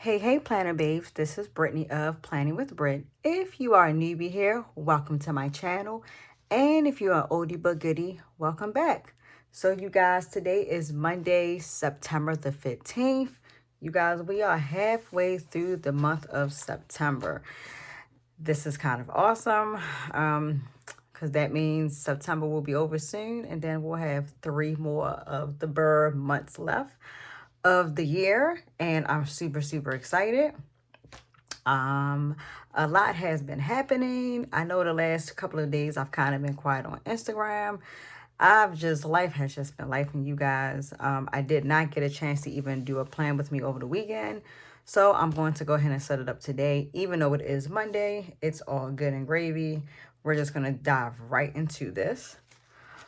Hey, planner babes, this is Brittany of Planning with Brit. If you are a newbie here, welcome to my channel. And if you're an oldie but goodie, welcome back. So you guys, today is Monday, September the 15th. You guys, we are halfway through the month of September. This is kind of awesome because that means September will be over soon, and then we'll have 3 more of the burr months left of the year, and I'm super excited. A lot has been happening. I know the last couple of days I've kind of been quiet on Instagram. Life has just been life, and you guys. I did not get a chance to even do a plan with me over the weekend. So I'm going to go ahead and set it up today. Even though it is Monday, it's all good and gravy. We're just going to dive right into this.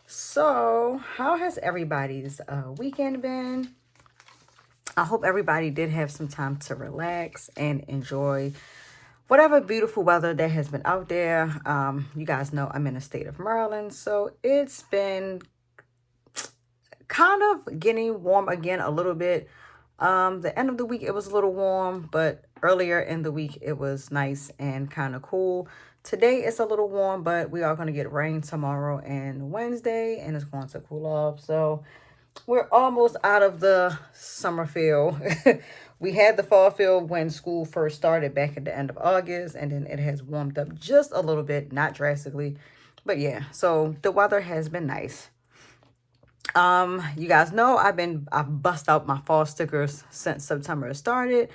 So how has everybody's weekend been? I hope everybody did have some time to relax and enjoy whatever beautiful weather that has been out there. You guys know I'm in the state of Maryland, so it's been kind of getting warm again a little bit. The end of the week, it was a little warm, but earlier in the week, it was nice and kind of cool. Today, it's a little warm, but we are going to get rain tomorrow and Wednesday, and it's going to cool off. So we're almost out of the summer feel. We had the fall feel when school first started back at the end of August, and then it has warmed up just a little bit, not drastically. But yeah, so the weather has been nice. You guys know I've bust out my fall stickers since September started.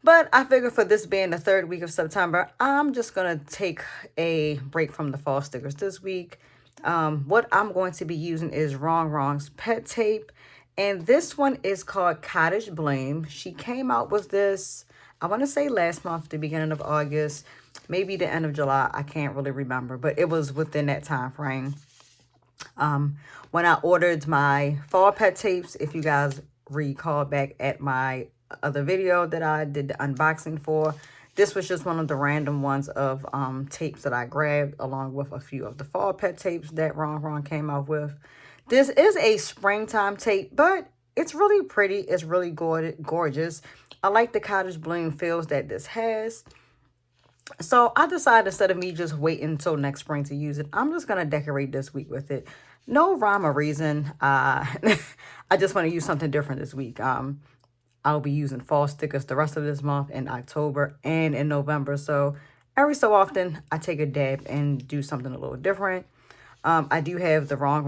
But I figure for this being the 3rd week of September, I'm just going to take a break from the fall stickers this week. What I'm going to be using is Wrong's pet tape. And this one is called Cottage Blame. She came out with this, I want to say last month, the beginning of August, maybe the end of July. I can't really remember, but it was within that time frame. When I ordered my fall pet tapes, if you guys recall back at my other video that I did the unboxing for, this was just one of the random ones of tapes that I grabbed along with a few of the fall pet tapes that Wrong came out with. This is a springtime tape, but it's really pretty. It's really gorgeous. I like the cottage bloom feels that this has. So I decided instead of me just waiting until next spring to use it, I'm just going to decorate this week with it. No rhyme or reason. I just want to use something different this week. I'll be using fall stickers the rest of this month in October and in November. So every so often I take a dab and do something a little different. I do have the Wrong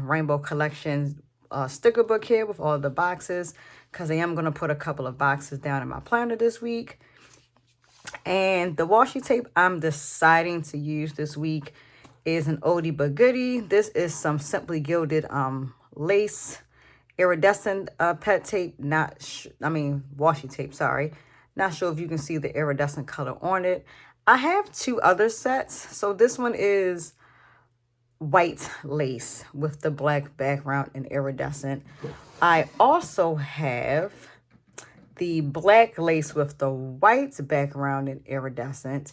Rainbow Collection sticker book here with all the boxes, because I am going to put a couple of boxes down in my planner this week. And the washi tape I'm deciding to use this week is an oldie but goodie. This is some Simply Gilded lace iridescent pet tape, washi tape, sorry. Not sure if you can see the iridescent color on it. I have 2 other sets. So this one is white lace with the black background and iridescent. I also have the black lace with the white background and iridescent.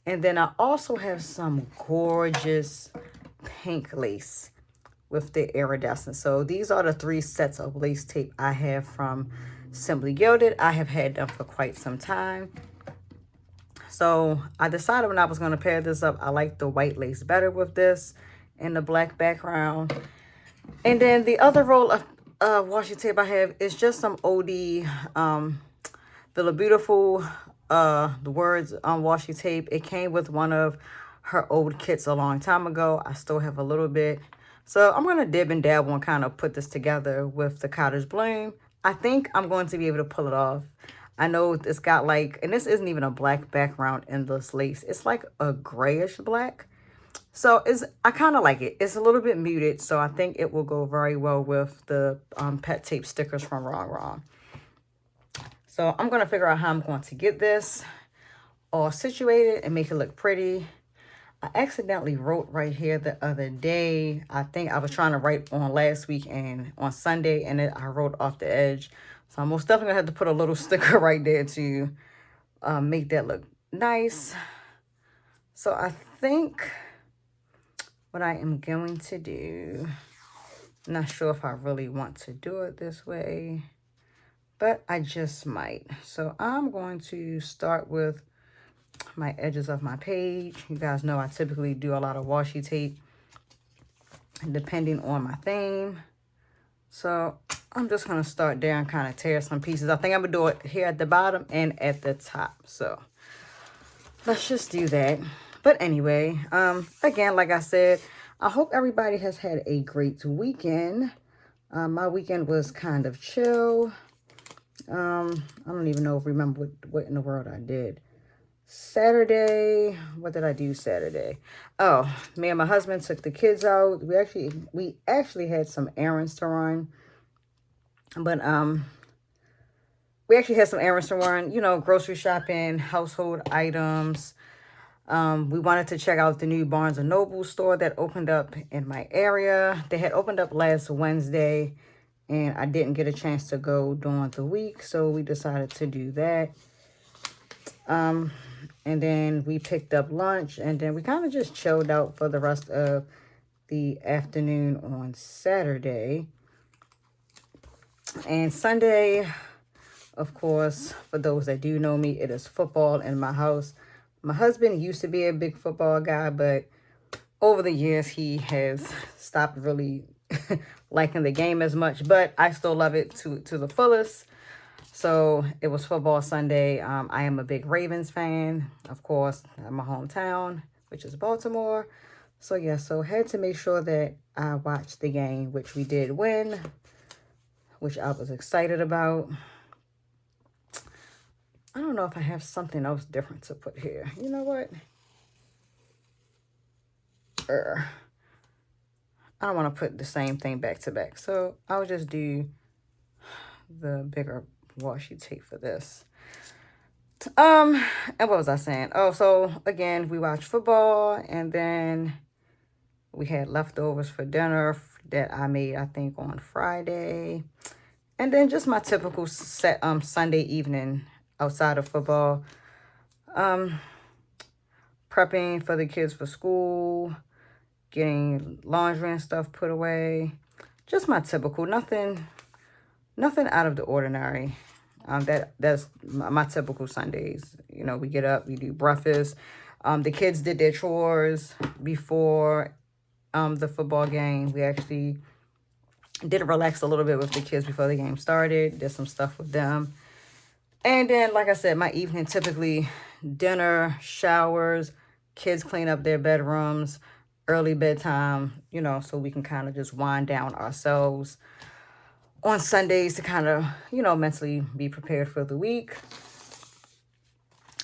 And then I also have some gorgeous pink lace with the iridescent. So these are the 3 sets of lace tape I have from Simply Gilded. I have had them for quite some time. So I decided when I was going to pair this up, I like the white lace better with this and the black background. And then the other roll of washi tape I have is just some oldie Feel Beautiful, the words on washi tape. It came with one of her old kits a long time ago. I still have a little bit. So I'm going to dib and dabble and kind of put this together with the Cottage Bloom. I think I'm going to be able to pull it off. I know it's got like, and this isn't even a black background in this lace. It's like a grayish black. So I kind of like it. It's a little bit muted, so I think it will go very well with the pet tape stickers from Wrong. So I'm going to figure out how I'm going to get this all situated and make it look pretty. I accidentally wrote right here the other day. I think I was trying to write on last week and on Sunday, and I wrote off the edge. So I'm most definitely going to have to put a little sticker right there to make that look nice. So I think what I am going to do, I'm not sure if I really want to do it this way, but I just might. So I'm going to start with my edges of my page. You guys know I typically do a lot of washi tape depending on my theme. So I'm just going to start there and kind of tear some pieces. I think I'm going to do it here at the bottom and at the top. So let's just do that. But anyway, again, like I said, I hope everybody has had a great weekend. My weekend was kind of chill. I don't even remember what in the world I did. Saturday, what did I do Saturday? Oh, me and my husband took the kids out. We actually had some errands to run. But we actually had some errands to run, you know, grocery shopping, household items. We wanted to check out the new Barnes & Noble store that opened up in my area. They had opened up last Wednesday, and I didn't get a chance to go during the week, so we decided to do that. And then we picked up lunch, and then we kind of just chilled out for the rest of the afternoon on Saturday. And Sunday, of course, for those that do know me, it is football in my house. My husband used to be a big football guy, but over the years, he has stopped really liking the game as much. But I still love it to the fullest. So it was football Sunday. I am a big Ravens fan, of course, in my hometown, which is Baltimore. So yeah, so had to make sure that I watched the game, which we did win, which I was excited about. I don't know if I have something else different to put here. You know what? I don't want to put the same thing back to back. So I'll just do the bigger washi tape for this. And what was I saying? Oh, so again, we watched football, and then we had leftovers for dinner that I made, I think, on Friday. And then just my typical set Sunday evening outside of football. Prepping for the kids for school, getting laundry and stuff put away. Just my typical, nothing out of the ordinary. That's my typical Sundays. You know, we get up, we do breakfast. The kids did their chores before the football game. We actually did relax a little bit with the kids before the game started. Did some stuff with them. And then, like I said, my evening typically dinner, showers, kids clean up their bedrooms, early bedtime, you know, so we can kind of just wind down ourselves on Sundays to kind of, you know, mentally be prepared for the week.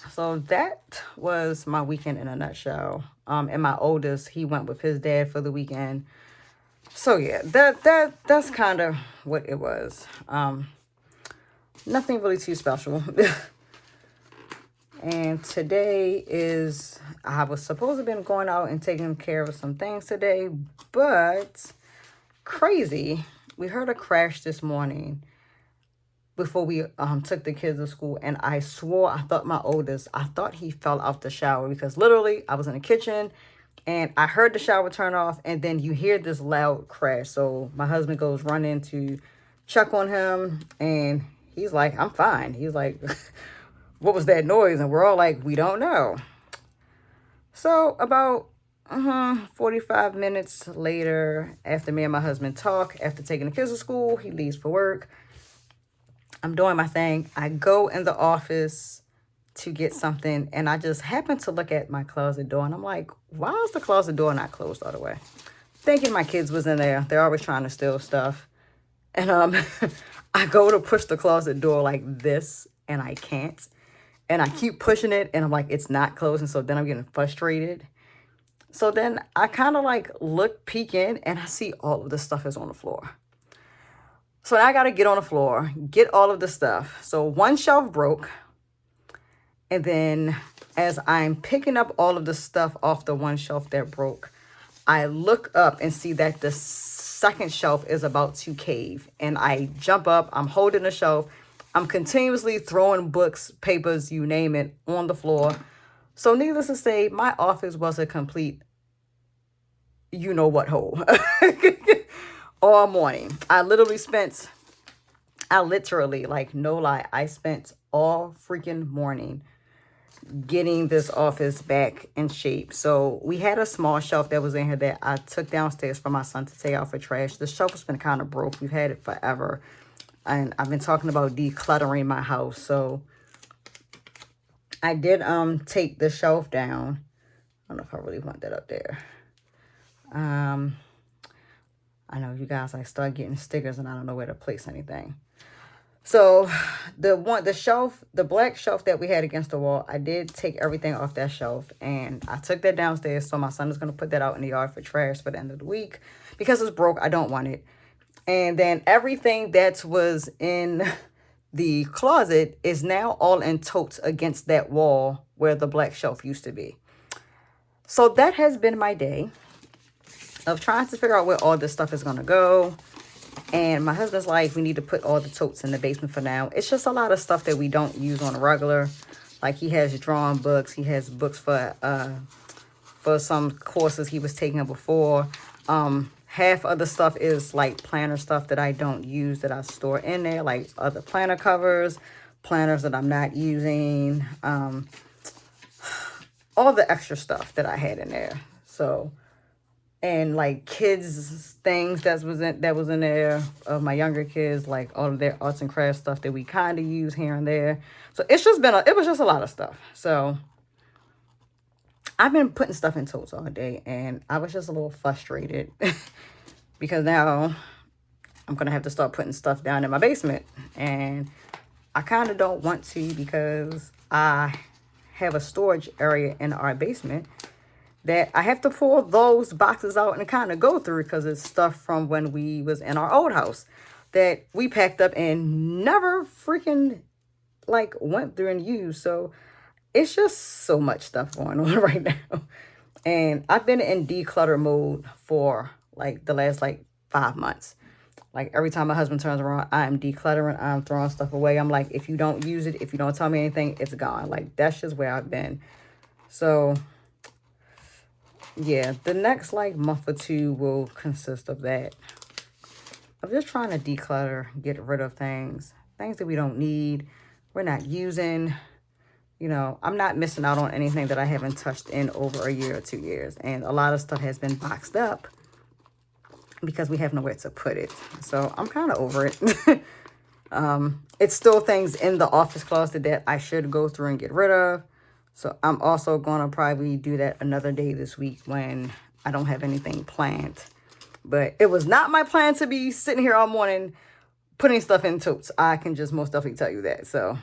So that was my weekend in a nutshell. And my oldest, he went with his dad for the weekend. So yeah, that's kind of what it was. Nothing really too special. And today is, I was supposed to have been going out and taking care of some things today, but crazy. We heard a crash this morning before we took the kids to school, and I swore I thought he fell out the shower, because literally I was in the kitchen and I heard the shower turn off, and then you hear this loud crash. So my husband goes running to check on him, and he's like, I'm fine. He's like, what was that noise? And we're all like, we don't know. So about 45 minutes later, after me and my husband talk, after taking the kids to school, he leaves for work. I'm doing my thing. I go in the office to get something, and I just happened to look at my closet door, and I'm like, why is the closet door not closed all the way? Thinking my kids was in there. They're always trying to steal stuff. And I go to push the closet door like this, and I can't. And I keep pushing it, and I'm like, it's not closing. So then I'm getting frustrated. So then I kind of like peek in, and I see all of the stuff is on the floor. So now I got to get on the floor, get all of the stuff. So one shelf broke. And then as I'm picking up all of the stuff off the one shelf that broke, I look up and see that the second shelf is about to cave. And I jump up, I'm holding the shelf. I'm continuously throwing books, papers, you name it, on the floor. So needless to say, my office was a complete you-know-what hole all morning. I literally spent I literally, like, no lie, I spent all freaking morning getting this office back in shape. So we had a small shelf that was in here that I took downstairs for my son to take out for trash. The shelf has been kind of broke. We've had it forever. And I've been talking about decluttering my house. So I did take the shelf down. I don't know if I really want that up there. I know you guys, I start getting stickers and I don't know where to place anything. So the shelf, the black shelf that we had against the wall, I did take everything off that shelf and I took that downstairs. So my son is going to put that out in the yard for trash for the end of the week because it's broke. I don't want it. And then everything that was in the closet is now all in totes against that wall where the black shelf used to be. So that has been my day of trying to figure out where all this stuff is going to go. And my husband's like, we need to put all the totes in the basement for now. It's just a lot of stuff that we don't use on a regular. Like he has drawing books. He has books for some courses he was taking before. Half of the stuff is like planner stuff that I don't use that I store in there. Like other planner covers, planners that I'm not using. All the extra stuff that I had in there. So... and like kids things that was in there of my younger kids, like all of their arts and crafts stuff that we kind of use here and there. So it's just been it was just a lot of stuff. So I've been putting stuff in totes all day and I was just a little frustrated because now I'm gonna have to start putting stuff down in my basement, and I kind of don't want to because I have a storage area in our basement that I have to pull those boxes out and kind of go through because it's stuff from when we was in our old house that we packed up and never freaking like went through and used. So it's just so much stuff going on right now. And I've been in declutter mode for like the last like 5 months. Like every time my husband turns around, I'm decluttering, I'm throwing stuff away. I'm like, if you don't use it, if you don't tell me anything, it's gone. Like that's just where I've been. So yeah, the next like month or two will consist of that. I'm just trying to declutter, get rid of things that we don't need, we're not using. You know, I'm not missing out on anything that I haven't touched in over a year or 2 years. And a lot of stuff has been boxed up because we have nowhere to put it. So I'm kind of over it. It's still things in the office closet that I should go through and get rid of. So I'm also going to probably do that another day this week when I don't have anything planned. But it was not my plan to be sitting here all morning putting stuff in totes. I can just most definitely tell you that. So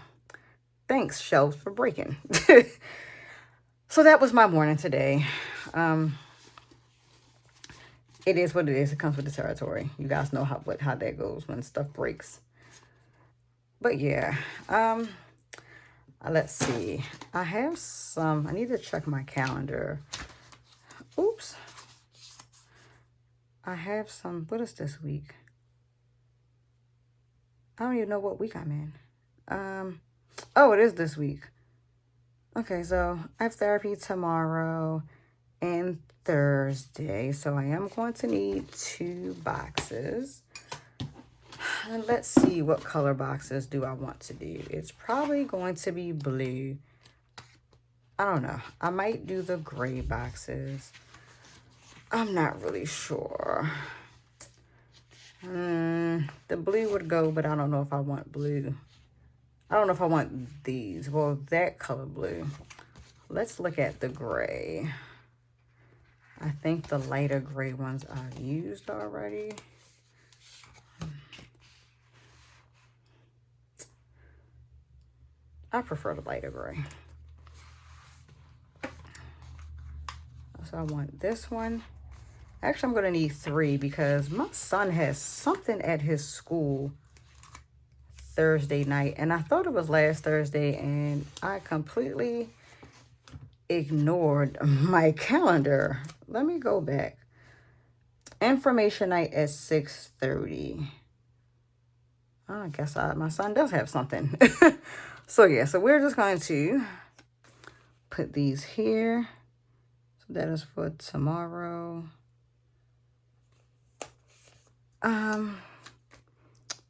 thanks, shelves, for breaking. So that was my morning today. It is what it is. It comes with the territory. You guys know how that goes when stuff breaks. But yeah. Let's see. I need to check my calendar. Oops. I have some, what is this week? I don't even know what week I'm in. Oh, it is this week. Okay, so I have therapy tomorrow and Thursday. So I am going to need 2 boxes. And let's see, what color boxes do I want to do? It's probably going to be blue. I don't know. I might do the gray boxes. I'm not really sure. The blue would go, but I don't know if I want blue. I don't know if I want these. Well, that color blue. Let's look at the gray. I think the lighter gray ones I've used already. I prefer the lighter gray. So I want this one. Actually, I'm going to need 3 because my son has something at his school Thursday night. And I thought it was last Thursday and I completely ignored my calendar. Let me go back. Information night at 6:30. I guess my son does have something. So yeah, so we're just going to put these here. So that is for tomorrow.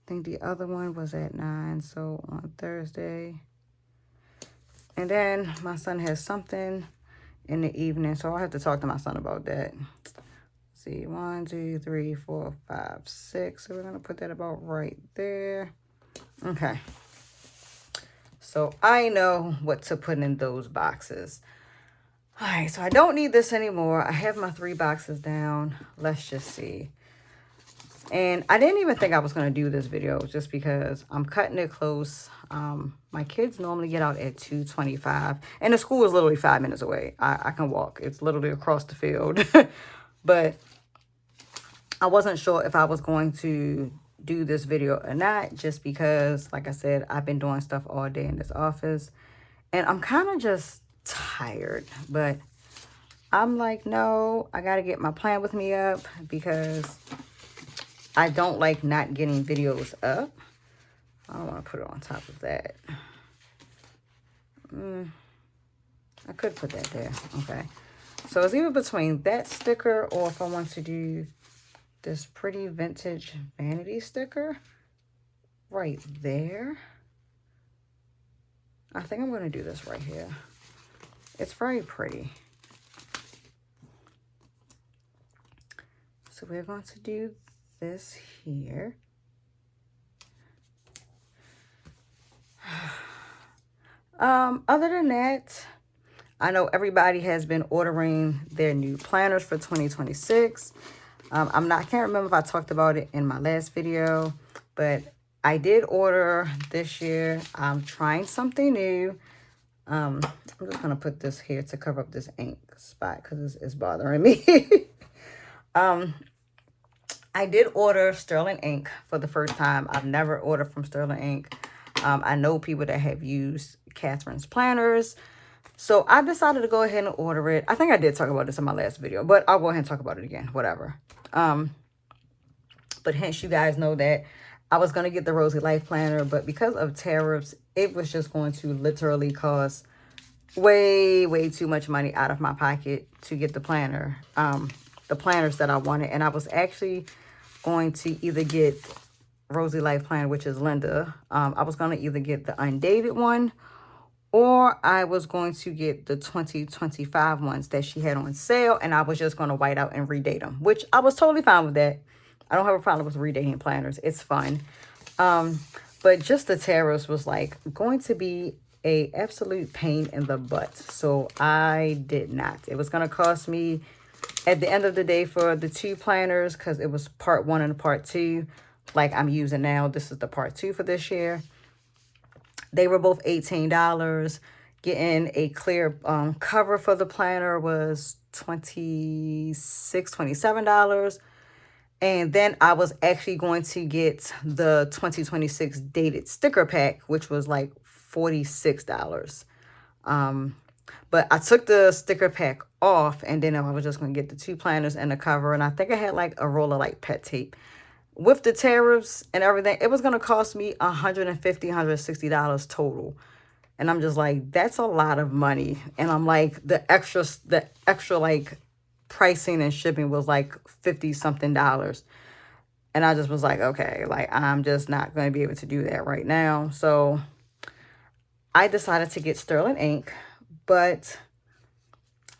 think the other one was at 9, so on Thursday. And then my son has something in the evening, so I'll have to talk to my son about that. Let's see, 1, 2, 3, 4, 5, 6. So we're gonna put that about right there. Okay. So I know what to put in those boxes. All right, so I don't need this anymore. I have my 3 boxes down. Let's just see. And I didn't even think I was going to do this video just because I'm cutting it close. My kids normally get out at 2:25, and the school is literally 5 minutes away. I can walk. It's literally across the field. But I wasn't sure if I was going to do this video or not, just because, like I said, I've been doing stuff all day in this office, and I'm kind of just tired. But I'm like, no, I got to get my plan with me up because I don't like not getting videos up. I don't want to put it on top of that. I could put that there. Okay. So it's either between that sticker or if I want to do this pretty vintage vanity sticker right there. I think I'm going to do this right here. It's very pretty. So we're going to do this here. Other than that, I know everybody has been ordering their new planners for 2026. I can't remember if I talked about it in my last video, but I did order this year. I'm trying something new. I'm just gonna put this here to cover up this ink spot because it's bothering me. I did order Sterling ink for the first time. I've never ordered from Sterling ink. I know people that have used Catherine's planners. So I decided to go ahead and order it. I think I did talk about this in my last video, but I'll go ahead and talk about it again, whatever. But hence you guys know that I was going to get the Rosy Life Planner, but because of tariffs, it was just going to literally cost way too much money out of my pocket to get the planner, the planners that I wanted. And I was actually going to either get Rosy Life Planner, which is Linda. I was going to either get the undated one, or I was going to get the 2025 ones that she had on sale, and I was just going to white out and redate them, which I was totally fine with that. I don't have a problem with redating planners. It's fun. But just the tariffs was like going to be a absolute pain in the butt. So I did not. It was going to cost me at the end of the day for the 2 planners, because it was part 1 and part 2 like I'm using now. This is the part 2 for this year. They were both $18. Getting a clear cover for the planner was $26, $27. And then I was actually going to get the 2026 dated sticker pack, which was like $46. But I took the sticker pack off, and then I was just going to get the 2 planners and the cover. And I think I had like a roll of like pet tape. With the tariffs and everything, it was going to cost me $150, $160 total. And I'm just like, that's a lot of money. And I'm like, the extra like pricing and shipping was like $50-something. And I just was like, okay, like I'm just not going to be able to do that right now. So I decided to get Sterling ink, but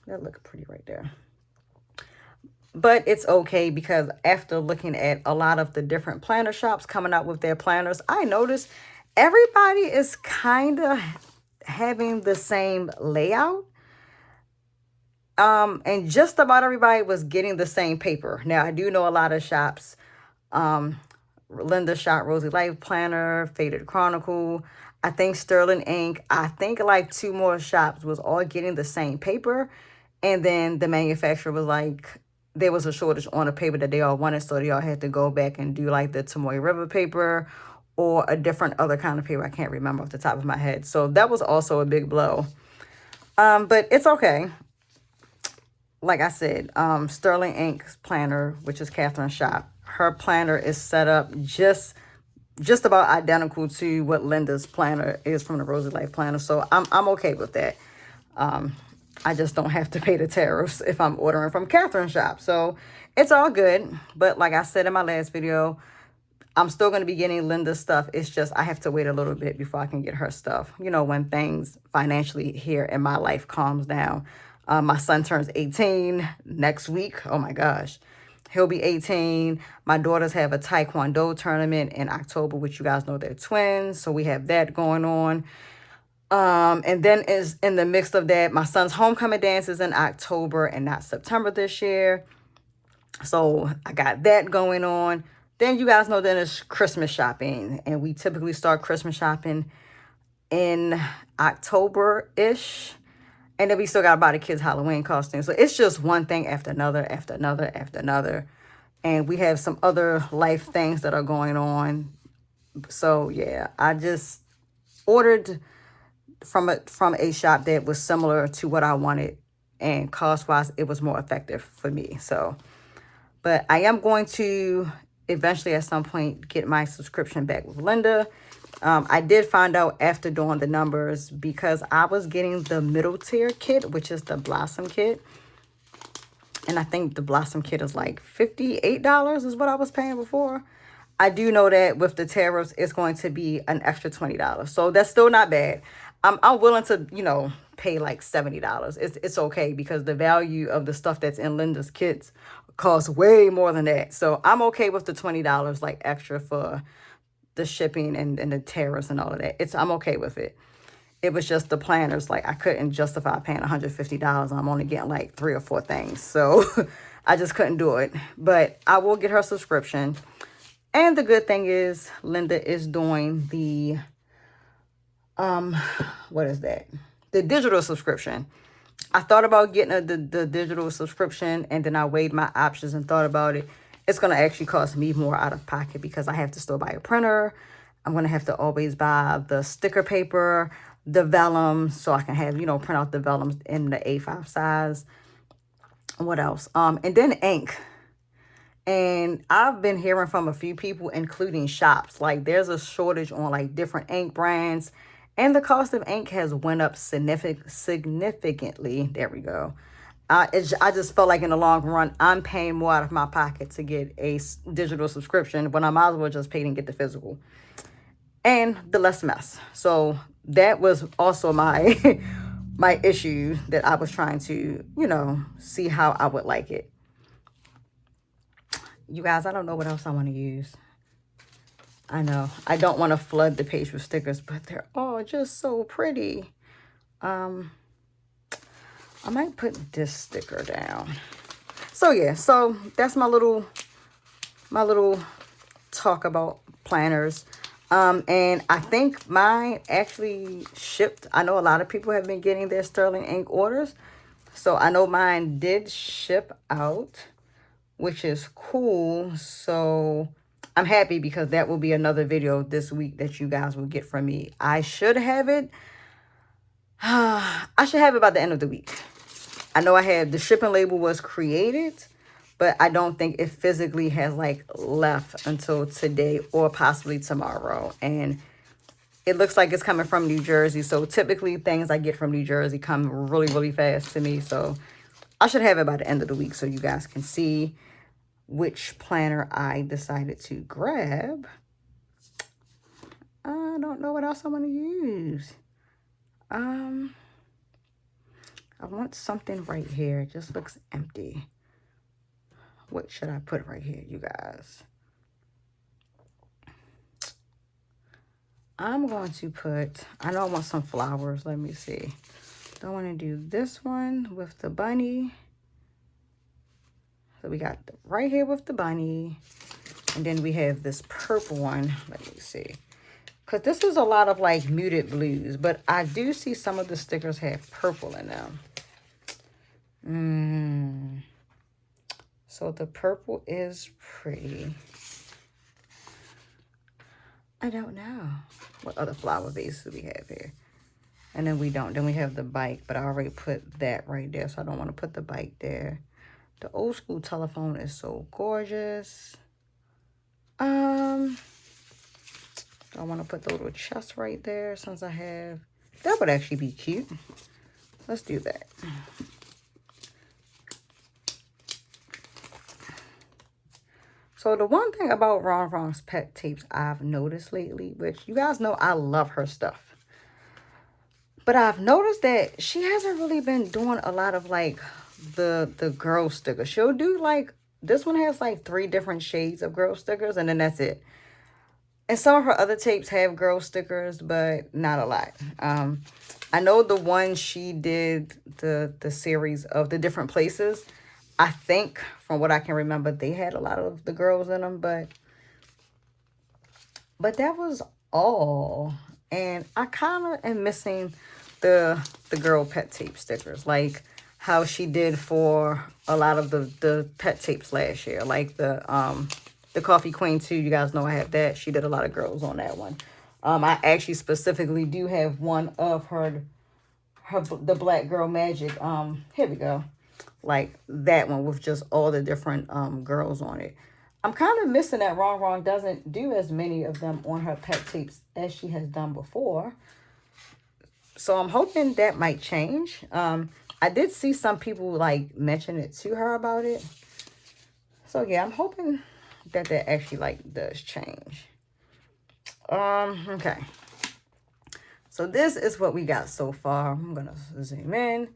that looked pretty right there. But it's okay, because after looking at a lot of the different planner shops coming out with their planners, I noticed everybody is kind of having the same layout. And just about everybody was getting the same paper. Now, I do know a lot of shops, Linda Shop, Rosy Life Planner, Faded Chronicle, I think Sterling ink, I think like 2 more shops was all getting the same paper. And then the manufacturer was like, there was a shortage on the paper that they all wanted, so they all had to go back and do like the Tomoe River paper or a different other kind of paper. I can't remember off the top of my head. So that was also a big blow. But it's okay. Like I said, Sterling Ink's planner, which is Catherine's shop, her planner is set up just about identical to what Linda's planner is from the Rosy Life Planner. So I'm okay with that. I just don't have to pay the tariffs if I'm ordering from Catherine's shop. So it's all good. But like I said in my last video, I'm still going to be getting Linda's stuff. It's just I have to wait a little bit before I can get her stuff. You know, when things financially here in my life calms down. My son turns 18 next week. Oh my gosh. He'll be 18. My daughters have a Taekwondo tournament in October, which you guys know they're twins. So we have that going on. And then is in the mix of that, my son's homecoming dance is in October and not September this year. So I got that going on. Then you guys know then it's Christmas shopping. And we typically start Christmas shopping in October-ish. And then we still got to buy the kids' Halloween costumes. So it's just one thing after another, after another, after another. And we have some other life things that are going on. So yeah, I just ordered from a shop that was similar to what I wanted. And cost-wise, it was more effective for me. So, but I am going to eventually at some point get my subscription back with Linda. I did find out after doing the numbers because I was getting the middle tier kit, which is the Blossom kit. And I think the Blossom kit is like $58 is what I was paying before. I do know that with the tariffs, it's going to be an extra $20. So that's still not bad. I'm willing to, you know, pay like $70. It's okay because the value of the stuff that's in Linda's kits costs way more than that. So I'm okay with the $20 like extra for the shipping and the tariffs and all of that. I'm okay with it. It was just the planners. Like I couldn't justify paying $150. I'm only getting like 3 or 4 things. So I just couldn't do it. But I will get her subscription. And the good thing is Linda is doing the, what is that? The digital subscription. I thought about getting the digital subscription and then I weighed my options and thought about it. It's going to actually cost me more out of pocket because I have to still buy a printer. I'm going to have to always buy the sticker paper, the vellum, so I can have, you know, print out the vellums in the A5 size. What else? And then ink. And I've been hearing from a few people, including shops, like there's a shortage on like different ink brands. And the cost of ink has went up significantly. There we go. I just felt like in the long run, I'm paying more out of my pocket to get a digital subscription when I might as well just pay and get the physical. And the less mess. So that was also my my issue that I was trying to, you know, see how I would like it. You guys, I don't know what else I want to use. I know. I don't want to flood the page with stickers, but they're all just so pretty. I might put this sticker down. So yeah, so that's my little talk about planners. And I think mine actually shipped. I know a lot of people have been getting their Sterling ink orders. So I know mine did ship out, which is cool. So I'm happy because that will be another video this week that you guys will get from me. I should have it. I should have it by the end of the week. I know I had the shipping label was created, but I don't think it physically has like left until today or possibly tomorrow. And it looks like it's coming from New Jersey. So typically things I get from New Jersey come really, really fast to me. So I should have it by the end of the week so you guys can see which planner I decided to grab. I don't know what else I want to use. I want something right here. It just looks empty. What should I put right here, you guys? I'm going to put, I know I want some flowers. Let me see. I want to do this one with the bunny. So we got right here with the bunny. And then we have this purple one. Let me see. Because this is a lot of like muted blues. But I do see some of the stickers have purple in them. So the purple is pretty. I don't know. What other flower vases do we have here? And then we don't. Then we have the bike. But I already put that right there. So I don't want to put the bike there. The old school telephone is so gorgeous. Do I want to put the little chest right there since I have... That would actually be cute. Let's do that. So the one thing about Ron Ron's pet tapes I've noticed lately, which you guys know I love her stuff, but I've noticed that she hasn't really been doing a lot of like the girl stickers. She'll do like, this one has like 3 different shades of girl stickers, and then that's it. And some of her other tapes have girl stickers, but not a lot. I know the one she did, the series of the different places, I think from what I can remember, they had a lot of the girls in them, but that was all. And I kind of am missing the girl pet tape stickers, like how she did for a lot of the pet tapes last year, like the Coffee Queen 2. You guys know I have that. She did a lot of girls on that one. I actually specifically do have one of the Black Girl Magic. Here we go. Like that one with just all the different girls on it. I'm kind of missing that Wrong Wrong doesn't do as many of them on her pet tapes as she has done before. So I'm hoping that might change. I did see some people like mention it to her about it. So yeah, I'm hoping that actually like does change. Okay. So this is what we got so far. I'm gonna zoom in.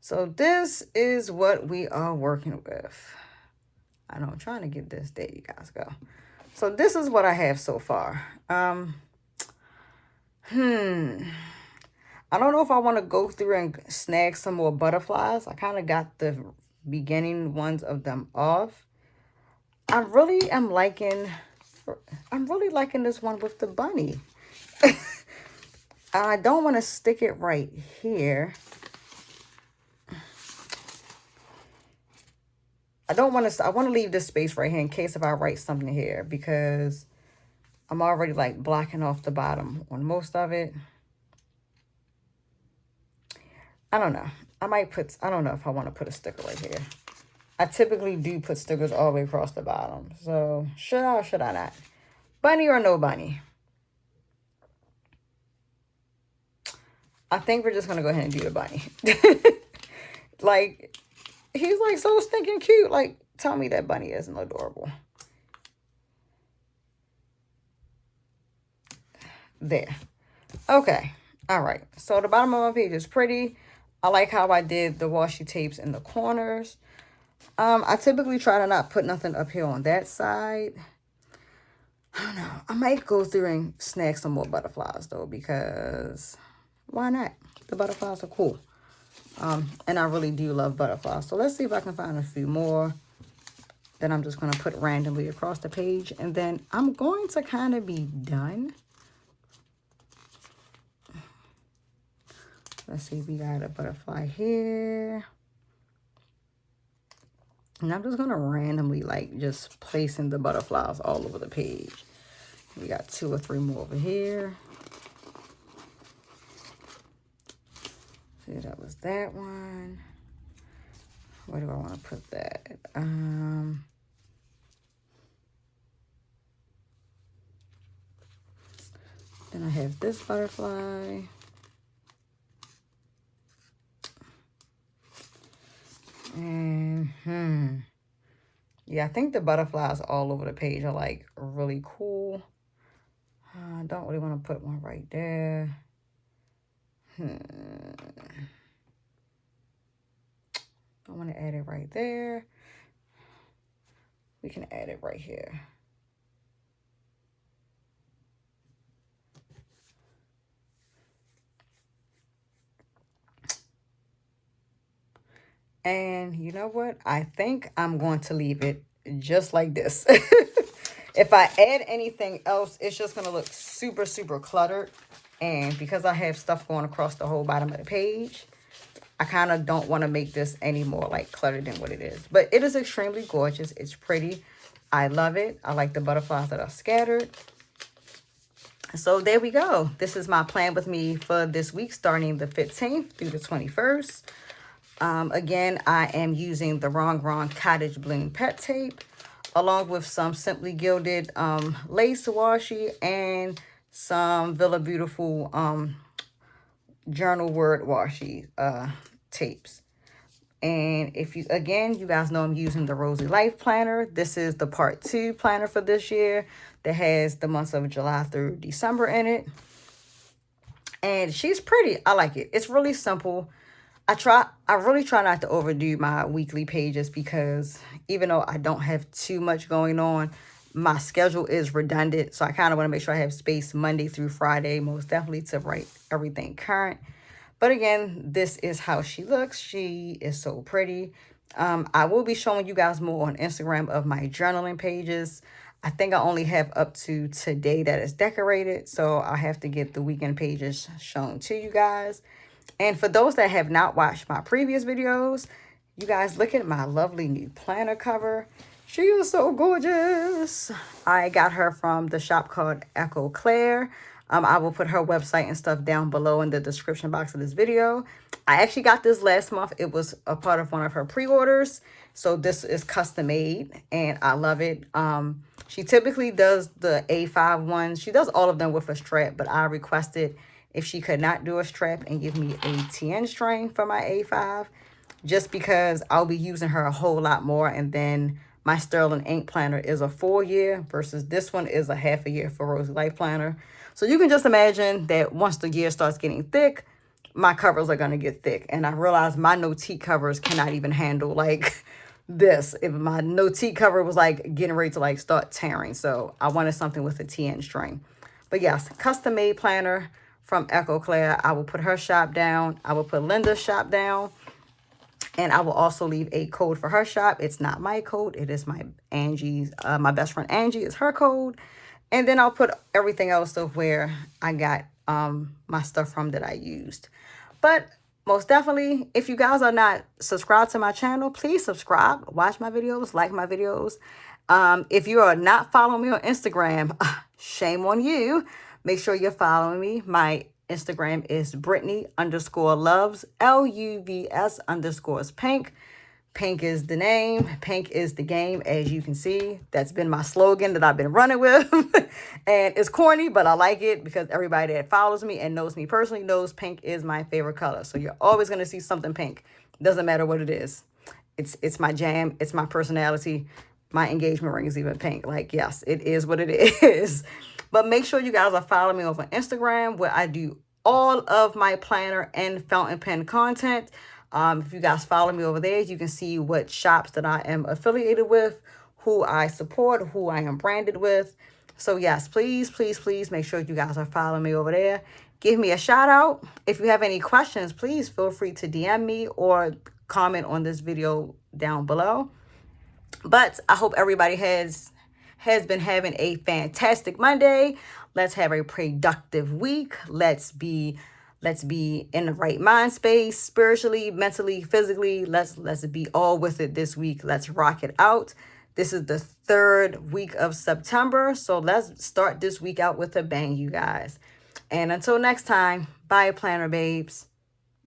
So this is what we are working with. I know I'm trying to get this. There you guys go. So this is what I have so far. I don't know if I want to go through and snag some more butterflies. I kind of got the beginning ones of them off. I'm really liking this one with the bunny. I don't want to stick it right here. I want to leave this space right here in case if I write something here, because I'm already like blocking off the bottom on most of it. I don't know. I don't know if I want to put a sticker right here. I typically do put stickers all the way across the bottom. So should I or should I not? Bunny or no bunny? I think we're just going to go ahead and do the bunny. Like, he's like so stinking cute. Like, tell me that bunny isn't adorable. There. Okay. All right. So the bottom of my page is pretty. I like how I did the washi tapes in the corners. I typically try to not put nothing up here on that side. I don't know. I might go through and snag some more butterflies though, because why not? The butterflies are cool. And I really do love butterflies. So let's see if I can find a few more. Then I'm just going to put randomly across the page. And then I'm going to kind of be done. Let's see, we got a butterfly here. And I'm just going to randomly like just placing the butterflies all over the page. We got 2 or 3 more over here. See, that was that one. Where do I want to put that? Then I have this butterfly. And yeah, I think the butterflies all over the page are like really cool. I don't really want to put one right there. I want to add it right there. We can add it right here. And you know what? I think I'm going to leave it just like this. If I add anything else, it's just going to look super, super cluttered. And because I have stuff going across the whole bottom of the page, I kind of don't want to make this any more like cluttered than what it is. But it is extremely gorgeous. It's pretty. I love it. I like the butterflies that are scattered. So there we go. This is my plan with me for this week, starting the 15th through the 21st. Again, I am using the Wrong Wrong Cottage Bloom Pet Tape, along with some Simply Gilded lace washi and some Villa Beautiful journal word washi tapes. And if you, again, you guys know I'm using the Rosy Life Planner. This is the part 2 planner for this year that has the months of July through December in it. And she's pretty. I like it. It's really simple. I really try not to overdo my weekly pages because even though I don't have too much going on, my schedule is redundant. So I kind of want to make sure I have space Monday through Friday, most definitely, to write everything current. But again, this is how she looks. She is so pretty. I will be showing you guys more on Instagram of my journaling pages. I think I only have up to today that is decorated. So I have to get the weekend pages shown to you guys. And for those that have not watched my previous videos, you guys look at my lovely new planner cover. She is so gorgeous. I got her from the shop called EckoClaire. I will put her website and stuff down below in the description box of this video. I actually got this last month. It was a part of one of her pre-orders. So this is custom made and I love it. She typically does the A5 ones. She does all of them with a strap, but I requested if she could not do a strap and give me a TN string for my A5, just because I'll be using her a whole lot more. And then my Sterling ink planner is a full year versus this one is a half a year for Rosy Life Planner. So you can just imagine that once the year starts getting thick, my covers are going to get thick. And I realized my no-teak covers cannot even handle like this. If my no-teak cover was like getting ready to like start tearing. So I wanted something with a TN string. But yes, custom made planner from EckoClaire. I will put her shop down. I will put Linda's shop down. And I will also leave a code for her shop. It's not my code. It is my Angie's, my best friend Angie is her code. And then I'll put everything else of where I got my stuff from that I used. But most definitely, if you guys are not subscribed to my channel, please subscribe, watch my videos, like my videos. If you are not following me on Instagram, shame on you. Make sure you're following me. My Instagram is Brittany_loves, LUVS_pink. Pink is the name. Pink is the game, as you can see. That's been my slogan that I've been running with. And it's corny, but I like it because everybody that follows me and knows me personally knows pink is my favorite color. So you're always going to see something pink. Doesn't matter what it is. It's my jam. It's my personality. My engagement ring is even pink. Like, yes, it is what it is. But make sure you guys are following me over Instagram where I do all of my planner and fountain pen content. If you guys follow me over there, you can see what shops that I am affiliated with, who I support, who I am branded with. So yes, please, please, please make sure you guys are following me over there. Give me a shout out. If you have any questions, please feel free to DM me or comment on this video down below. But I hope everybody has been having a fantastic Monday. Let's have a productive week. Let's be in the right mind space, spiritually, mentally, physically. Let's be all with it this week. Let's rock it out. This is the 3rd week of September. So let's start this week out with a bang, you guys. And until next time, bye, planner babes.